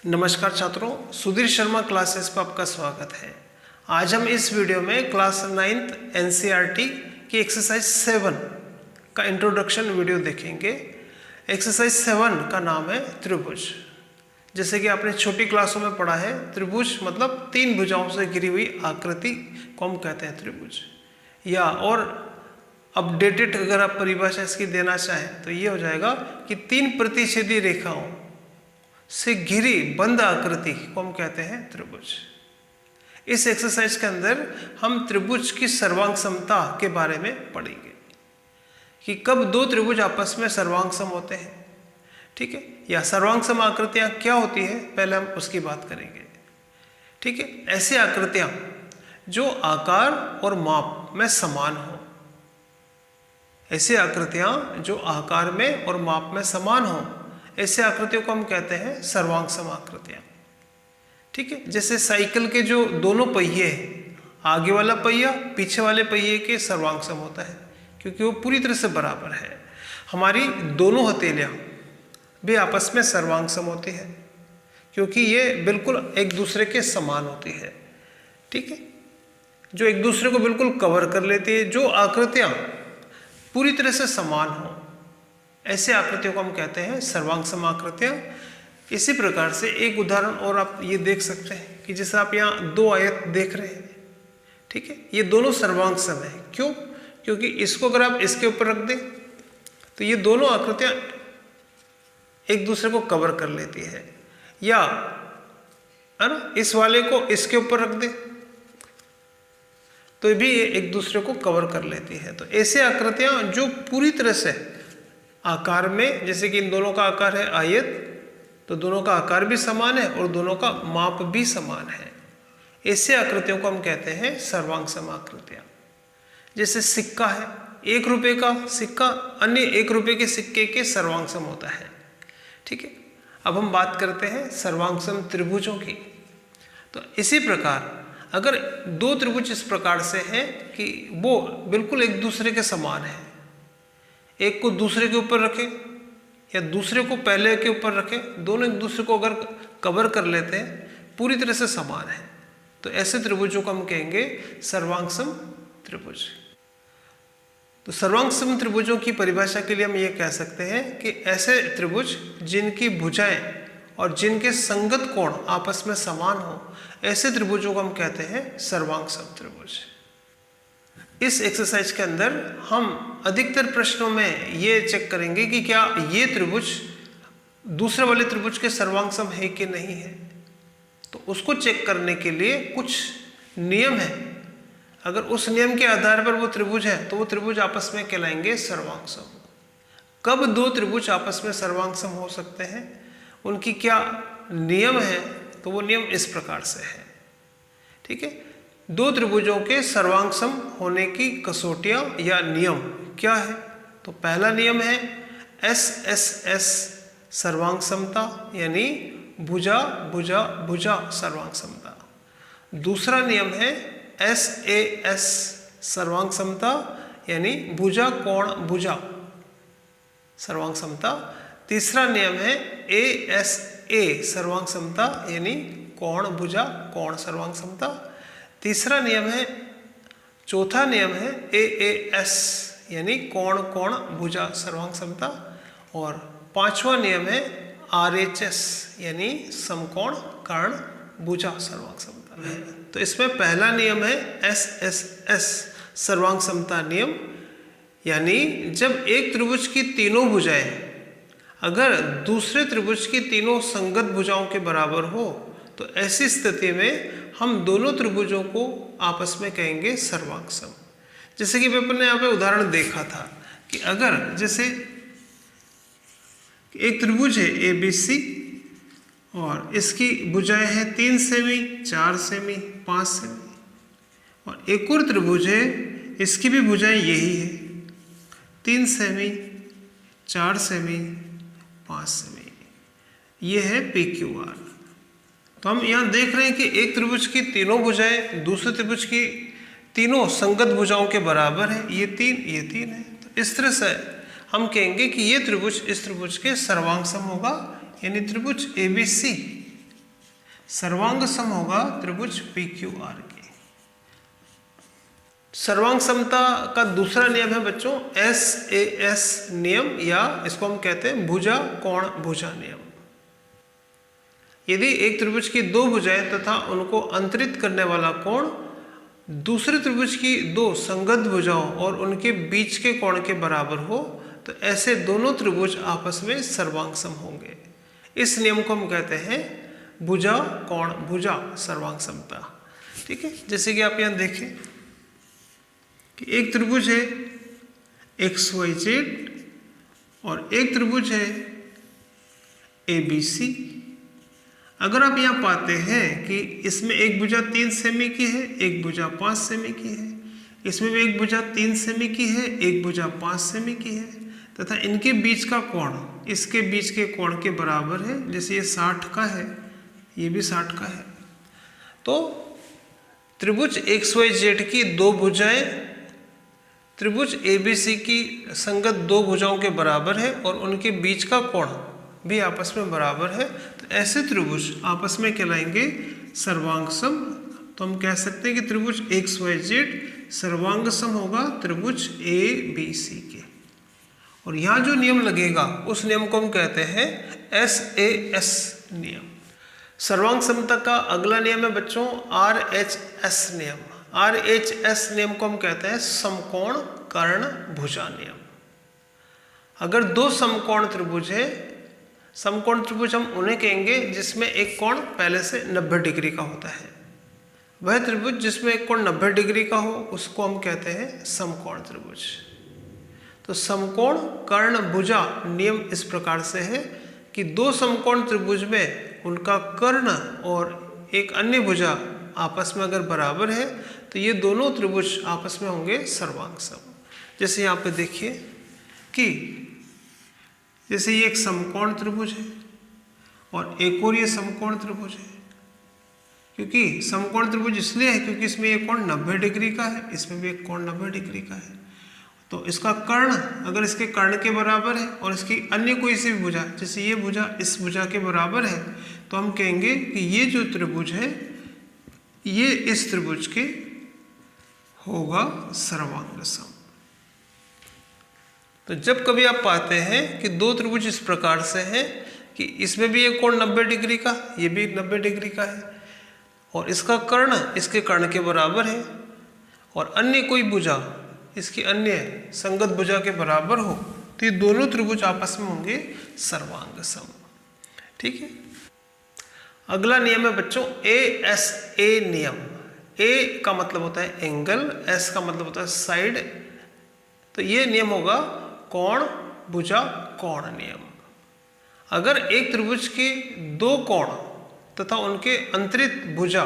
नमस्कार छात्रों, सुधीर शर्मा क्लासेस पर आपका स्वागत है। आज हम इस वीडियो में क्लास 9th एनसीईआरटी की एक्सरसाइज 7 का इंट्रोडक्शन वीडियो देखेंगे। एक्सरसाइज 7 का नाम है त्रिभुज। जैसे कि आपने छोटी क्लासों में पढ़ा है, त्रिभुज मतलब 3 भुजाओं से घिरी हुई आकृति को हम कहते हैं त्रिभुज। या और अपडेटेड अगर आप परिभाषा इसकी देना चाहें तो ये हो जाएगा कि 3 प्रतिच्छेदी रेखाओं से घिरी बंद आकृति को हम कहते हैं त्रिभुज। इस एक्सरसाइज के अंदर हम त्रिभुज की सर्वांग समता के बारे में पढ़ेंगे कि कब 2 त्रिभुज आपस में सर्वांग सम होते हैं, ठीक है, या सर्वांग सम आकृतियां क्या होती है, पहले हम उसकी बात करेंगे। ठीक है, ऐसी आकृतियां जो आकार और माप में समान हो, ऐसी आकृतियां जो आकार में और माप में समान हो, ऐसे आकृतियों को हम कहते हैं सर्वांग सम आकृतियां। ठीक है, जैसे साइकिल के जो दोनों पहिए हैं, आगे वाला पहिया पीछे वाले पहिए के सर्वांग सम होता है क्योंकि वो पूरी तरह से बराबर है। हमारी दोनों हथेलियां भी आपस में सर्वांग सम होती है क्योंकि ये बिल्कुल एक दूसरे के समान होती है। ठीक है, जो एक दूसरे को बिल्कुल कवर कर लेती है, जो आकृतियां पूरी तरह से समान हो, ऐसे आकृतियों को हम कहते हैं सर्वांग सम आकृतियां। इसी प्रकार से एक उदाहरण और आप ये देख सकते हैं कि जैसे आप यहाँ 2 आयत देख रहे हैं, ठीक है, ये दोनों सर्वांग सम है। क्यों? क्योंकि इसको अगर आप इसके ऊपर रख दें तो ये दोनों आकृतियां एक दूसरे को कवर कर लेती है, या है ना, इस वाले को इसके ऊपर रख दें तो भी ये एक दूसरे को कवर कर लेती है। तो ऐसे आकृतियां जो पूरी तरह से आकार में, जैसे कि इन दोनों का आकार है आयत, तो दोनों का आकार भी समान है और दोनों का माप भी समान है, ऐसे आकृतियों को हम कहते हैं सर्वांग सम आकृतियां। जैसे सिक्का है, 1 रुपये का सिक्का अन्य 1 रुपये के सिक्के के सर्वांग सम होता है। ठीक है, अब हम बात करते हैं सर्वांग सम त्रिभुजों की। तो इसी प्रकार अगर 2 त्रिभुज इस प्रकार से हैं कि वो बिल्कुल एक दूसरे के समान है, एक को दूसरे के ऊपर रखें या दूसरे को पहले के ऊपर रखें, दोनों एक दूसरे को अगर कवर कर लेते हैं, पूरी तरह से समान है, तो ऐसे त्रिभुजों को हम कहेंगे सर्वांग सम त्रिभुज। तो सर्वांग सम त्रिभुजों की परिभाषा के लिए हम ये कह सकते हैं कि ऐसे त्रिभुज जिनकी भुजाएं और जिनके संगत कोण आपस में समान हो, ऐसे त्रिभुजों को हम कहते हैं सर्वांग सम त्रिभुज। इस एक्सरसाइज के अंदर हम अधिकतर प्रश्नों में ये चेक करेंगे कि क्या ये त्रिभुज दूसरे वाले त्रिभुज के सर्वांग सम है कि नहीं है। तो उसको चेक करने के लिए कुछ नियम है। अगर उस नियम के आधार पर वो त्रिभुज है तो वो त्रिभुज आपस में कहलाएंगे सर्वांग सम। कब 2 त्रिभुज आपस में सर्वांग सम हो सकते हैं, उनकी क्या नियम है, तो वो नियम इस प्रकार से है। ठीक है, 2 त्रिभुजों के सर्वांग सम होने की कसौटियां या नियम क्या है। तो पहला नियम है SSS सर्वांग समता, यानी भुजा भुजा भुजा सर्वांग समता। दूसरा नियम है SAS सर्वांग समता, यानी भुजा कोण भुजा सर्वांग समता। तीसरा नियम है ASA सर्वांग समता, यानी कोण भुजा कोण सर्वांग समता। तीसरा नियम है, चौथा नियम है AAS यानी कोण कोण भुजा सर्वांग समता। और 5वां नियम है RHS यानी समकोण कर्ण भुजा सर्वांग समता। तो इसमें पहला नियम है SSS सर्वांग समता नियम, यानी जब एक त्रिभुज की तीनों भुजाएं अगर दूसरे त्रिभुज की तीनों संगत भुजाओं के बराबर हो, तो ऐसी स्थिति में हम दोनों त्रिभुजों को आपस में कहेंगे सर्वांग सम। जैसे कि अपन ने यहाँ पे उदाहरण देखा था कि अगर जैसे एक त्रिभुज है ABC और इसकी भुजाएं हैं 3 सेमी, 4 सेमी, 5 सेमी, और एक और त्रिभुज है, इसकी भी भुजाएं यही है 3 सेमी, 4 सेमी, 5 सेमी, ये है PQR। तो हम यहाँ देख रहे हैं कि एक त्रिभुज की तीनों भुजाएं दूसरे त्रिभुज की तीनों संगत भुजाओं के बराबर है, ये 3 है। तो इस तरह से हम कहेंगे कि ये त्रिभुज इस त्रिभुज के सर्वांग सम होगा, यानी त्रिभुज ABC सर्वांग सम होगा त्रिभुज PQR के। सर्वांग समता का दूसरा नियम है बच्चों SAS नियम, या इसको हम कहते हैं भुजा कोण भुजा नियम। यदि एक त्रिभुज की दो भुजाएं तथा उनको अंतरित करने वाला कोण दूसरे त्रिभुज की दो संगत भुजाओं और उनके बीच के कोण के बराबर हो तो ऐसे दोनों त्रिभुज आपस में सर्वांग सम होंगे। इस नियम को हम कहते हैं भुजा कोण भुजा सर्वांग समता। ठीक है, जैसे कि आप यहां देखें कि एक त्रिभुज है XYZ और एक त्रिभुज है ABC। अगर आप यहाँ पाते हैं कि इसमें एक भुजा 3 सेमी की है, एक भुजा 5 सेमी की है, इसमें भी एक भुजा 3 सेमी की है, एक भुजा 5 सेमी की है, तथा इनके बीच का कोण इसके बीच के कोण के बराबर है। जैसे ये 60 का है, ये भी 60 का है, तो त्रिभुज XYZ की दो भुजाएं त्रिभुज ABC की संगत दो भुजाओं के बराबर है और उनके बीच का कोण भी आपस में बराबर है, तो ऐसे त्रिभुज आपस में कहलाएंगे सर्वांग सम। तो हम कह सकते हैं कि त्रिभुज XYZ सर्वांग सम होगा त्रिभुज ABC के। और यहाँ जो नियम लगेगा उस नियम को हम कहते हैं SAS नियम। सर्वांग समता का अगला नियम है बच्चों RHS नियम। RHS नियम को हम कहते हैं समकोण कर्ण भुजा नियम। अगर दो समकोण त्रिभुज है, समकोण त्रिभुज हम उन्हें कहेंगे जिसमें एक कोण पहले से 90 डिग्री का होता है। वह त्रिभुज जिसमें एक कोण 90 डिग्री का हो उसको हम कहते हैं समकोण त्रिभुज। तो समकोण कर्ण भुजा नियम इस प्रकार से है कि दो समकोण त्रिभुज में उनका कर्ण और एक अन्य भुजा आपस में अगर बराबर है तो ये दोनों त्रिभुज आपस में होंगे सर्वांग सम। जैसे यहाँ पे देखिए कि जैसे ये एक समकोण त्रिभुज है और एक और ये समकोण त्रिभुज है। क्योंकि समकोण त्रिभुज इसलिए है क्योंकि इसमें एक कोण 90 डिग्री का है, इसमें भी एक कोण 90 डिग्री का है। तो इसका कर्ण अगर इसके कर्ण के बराबर है और इसकी अन्य कोई सी भी भुजा, जैसे ये भुजा इस भुजा के बराबर है, तो हम कहेंगे कि ये जो त्रिभुज है ये इस त्रिभुज के होगा सर्वांग सम। तो जब कभी आप पाते हैं कि दो त्रिभुज इस प्रकार से हैं कि इसमें भी एक कोण 90 डिग्री का, ये भी 90 डिग्री का है और इसका कर्ण इसके कर्ण के बराबर है और अन्य कोई भुजा इसकी अन्य संगत भुजा के बराबर हो, तो ये दोनों त्रिभुज आपस में होंगे सर्वांग सम। ठीक है, अगला नियम है बच्चों ASA नियम। A का मतलब होता है एंगल, S का मतलब होता है साइड। तो ये नियम होगा कोण भुजा कोण नियम। अगर एक त्रिभुज के दो कोण तथा उनके अंतरित भुजा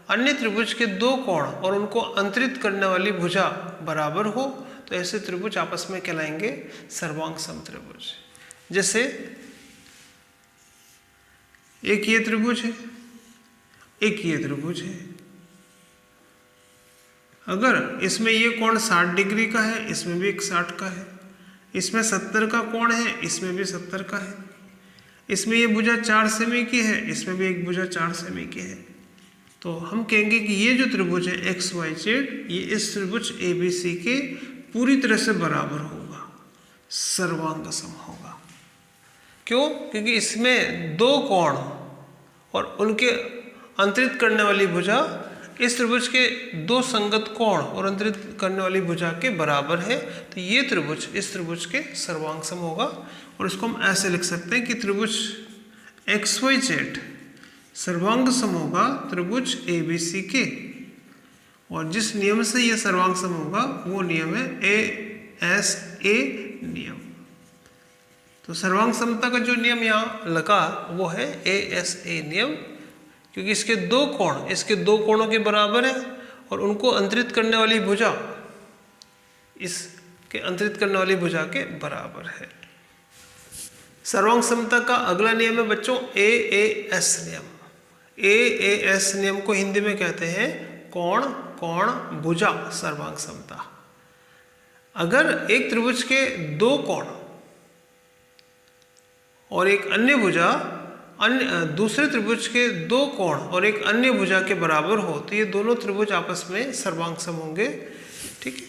अन्य त्रिभुज के दो कोण और उनको अंतरित करने वाली भुजा बराबर हो तो ऐसे त्रिभुज आपस में कहलाएंगे सर्वांग सम त्रिभुज। जैसे एक ये त्रिभुज है, एक ये त्रिभुज है। अगर इसमें ये कोण 60 डिग्री का है, इसमें भी एक 60 का है, इसमें 70 का कोण है, इसमें भी 70 का है, इसमें ये भुजा 4 सेमी की है, इसमें भी एक भुजा 4 सेमी की है, तो हम कहेंगे कि ये जो त्रिभुज है XYZ ये इस त्रिभुज ABC के पूरी तरह से बराबर होगा, सर्वांग सम होगा। क्यों? क्योंकि इसमें दो कोण और उनके अंतरित करने वाली भुजा इस त्रिभुज के दो संगत कोण और अंतरित करने वाली भुजा के बराबर है, तो ये त्रिभुज इस त्रिभुज के सर्वांग सम होगा। और इसको हम ऐसे लिख सकते हैं कि त्रिभुज XYZ सर्वांग सम होगा त्रिभुज ABC के, और जिस नियम से यह सर्वांग सम होगा वो नियम है ASA नियम। तो सर्वांग समता का जो नियम यहाँ लगा वो है ASA नियम, क्योंकि इसके दो कोण इसके दो कोणों के बराबर है और उनको अंतरित करने वाली भुजा इसके अंतरित करने वाली भुजा के बराबर है। सर्वांग समता का अगला नियम है बच्चों AAS नियम। AAS नियम को हिंदी में कहते हैं कोण कोण भुजा सर्वांग समता। अगर एक त्रिभुज के दो कोण और एक अन्य भुजा अन्य दूसरे त्रिभुज के दो कोण और एक अन्य भुजा के बराबर हो तो ये दोनों त्रिभुज आपस में सर्वांग सम होंगे। ठीक है,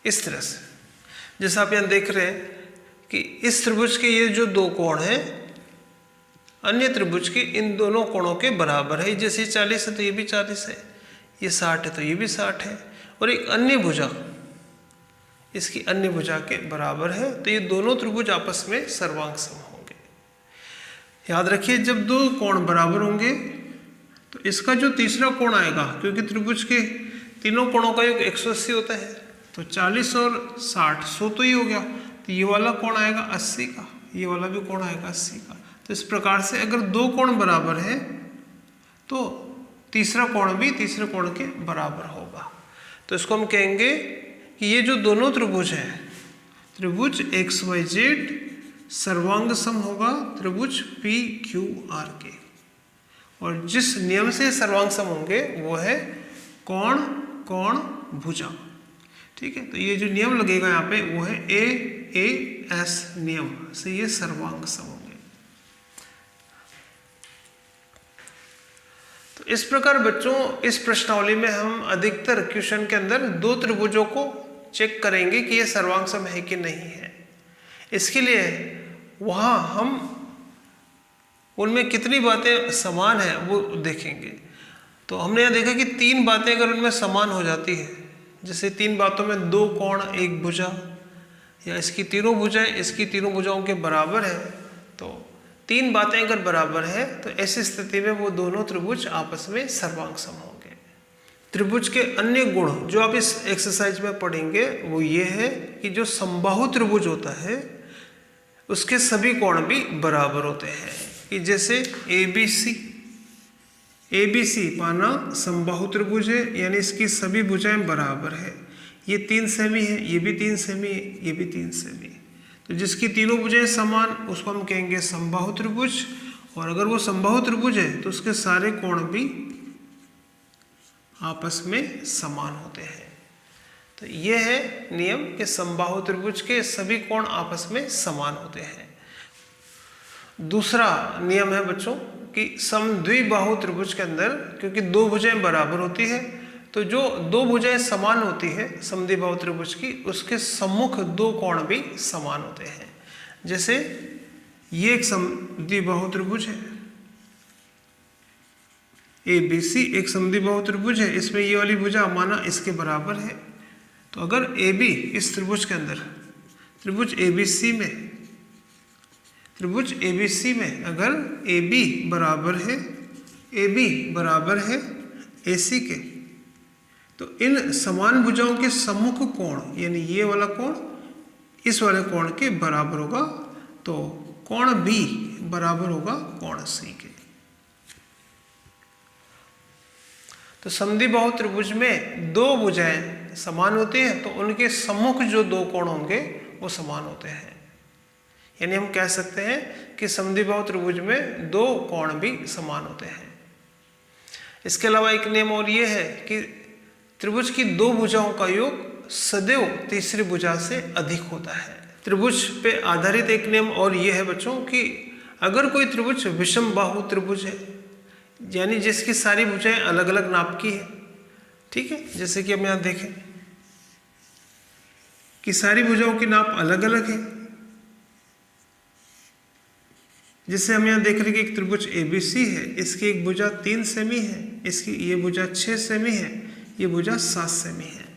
इस तरह से जैसा आप यहाँ देख रहे हैं कि इस त्रिभुज के ये जो दो कोण हैं अन्य त्रिभुज के इन दोनों कोणों के बराबर है। जैसे 40 है तो ये भी 40 है, ये 60 है तो ये भी 60 है, और एक अन्य भुजा इसकी अन्य भुजा के बराबर है, तो ये दोनों त्रिभुज आपस में सर्वांग सम होंगे। याद रखिए, जब दो कोण बराबर होंगे तो इसका जो तीसरा कोण आएगा, क्योंकि त्रिभुज के तीनों कोणों का योग 180 होता है, तो 40 और 60 100 तो ही हो गया, तो ये वाला कोण आएगा 80 का, ये वाला भी कोण आएगा 80 का। तो इस प्रकार से अगर दो कोण बराबर है तो तीसरा कोण भी तीसरे कोण के बराबर होगा। तो इसको हम कहेंगे कि ये जो दोनों त्रिभुज हैं, त्रिभुज XYZ सर्वांग सम होगा त्रिभुज PQR के, और जिस नियम से सर्वांग सम होंगे वो है कोण कोण भुजा। ठीक है, तो ये जो नियम लगेगा यहाँ पे वो है AAS नियम से ये सर्वांग सम होंगे। तो इस प्रकार बच्चों इस प्रश्नावली में हम अधिकतर क्वेश्चन के अंदर दो त्रिभुजों को चेक करेंगे कि ये सर्वांग सम है कि नहीं है। इसके लिए वहाँ हम उनमें कितनी बातें समान है वो देखेंगे। तो हमने यहाँ देखा कि 3 बातें अगर उनमें समान हो जाती है, जैसे 3 बातों में 2 कोण 1 भुजा, या इसकी तीनों भुजाएं इसकी तीनों भुजाओं के बराबर है, तो 3 बातें अगर बराबर है तो ऐसी स्थिति में वो दोनों त्रिभुज आपस में सर्वांग सम होंगे। त्रिभुज के अन्य गुण जो आप इस एक्सरसाइज में पढ़ेंगे वो ये है कि जो समबाहु त्रिभुज होता है उसके सभी कोण भी बराबर होते हैं, कि जैसे ABC माना समबाहु त्रिभुज है, यानी इसकी सभी भुजाएं बराबर है, ये 3 सेमी है, ये भी 3 सेमी है, ये भी 3 सेमी है। तो जिसकी तीनों भुजाएं समान उसको हम कहेंगे समबाहु त्रिभुज, और अगर वो समबाहु त्रिभुज है तो उसके सारे कोण भी आपस में समान होते हैं। तो ये है नियम कि समबाहु त्रिभुज के सभी कोण आपस में समान होते हैं। दूसरा नियम है बच्चों कि समद्विबाहु त्रिभुज के अंदर क्योंकि 2 भुजाएं बराबर होती है, तो जो 2 भुजाएं समान होती है समद्विबाहु त्रिभुज की, उसके सम्मुख 2 कोण भी समान होते हैं। जैसे ये एक समद्विबाहु त्रिभुज है, ABC एक समद्विबाहु त्रिभुज है, इसमें ये वाली भुजा माना इसके बराबर है। तो अगर AB इस त्रिभुज के अंदर त्रिभुज ABC में अगर AB बराबर है AC के, तो इन समान भुजाओं के सम्मुख कोण यानी ये वाला कोण इस वाले कोण के बराबर होगा, तो कोण B बराबर होगा कोण C के। तो समद्विबाहु त्रिभुज में 2 भुजाएं समान होती हैं, तो उनके सम्मुख जो 2 कोण होंगे वो समान होते हैं। यानी हम कह सकते हैं कि समद्विबाहु त्रिभुज में 2 कोण भी समान होते हैं। इसके अलावा एक नियम और ये है कि त्रिभुज की 2 भुजाओं का योग सदैव तीसरी भुजा से अधिक होता है। त्रिभुज पे आधारित एक नियम और ये है बच्चों कि अगर कोई त्रिभुज विषम बाहु त्रिभुज है, यानी जिसकी सारी भुजाएं अलग अलग नाप की है, ठीक है, जैसे कि हम यहाँ देखें कि सारी भुजाओं की नाप अलग अलग है। जैसे हम यहाँ देख रहे हैं कि एक त्रिभुज ABC है, इसकी एक भुजा 3 सेमी है, इसकी ये भुजा 6 सेमी है, ये भुजा 7 सेमी है।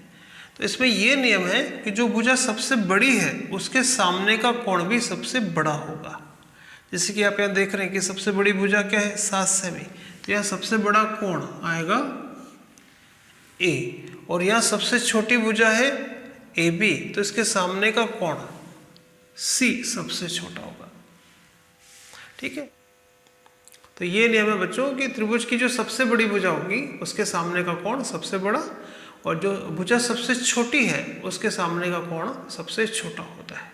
तो इसमें ये नियम है कि जो भुजा सबसे बड़ी है उसके सामने का कोण भी सबसे बड़ा होगा। जैसे कि आप यहाँ देख रहे हैं कि सबसे बड़ी भुजा क्या है 7 सेमी, तो यहाँ सबसे बड़ा कोण आएगा A, और यहाँ सबसे छोटी भुजा है AB, तो इसके सामने का कोण C सबसे छोटा होगा। ठीक है, तो ये नियम है बच्चों कि त्रिभुज की जो सबसे बड़ी भुजा होगी उसके सामने का कोण सबसे बड़ा, और जो भुजा सबसे छोटी है उसके सामने का कोण सबसे छोटा होता है।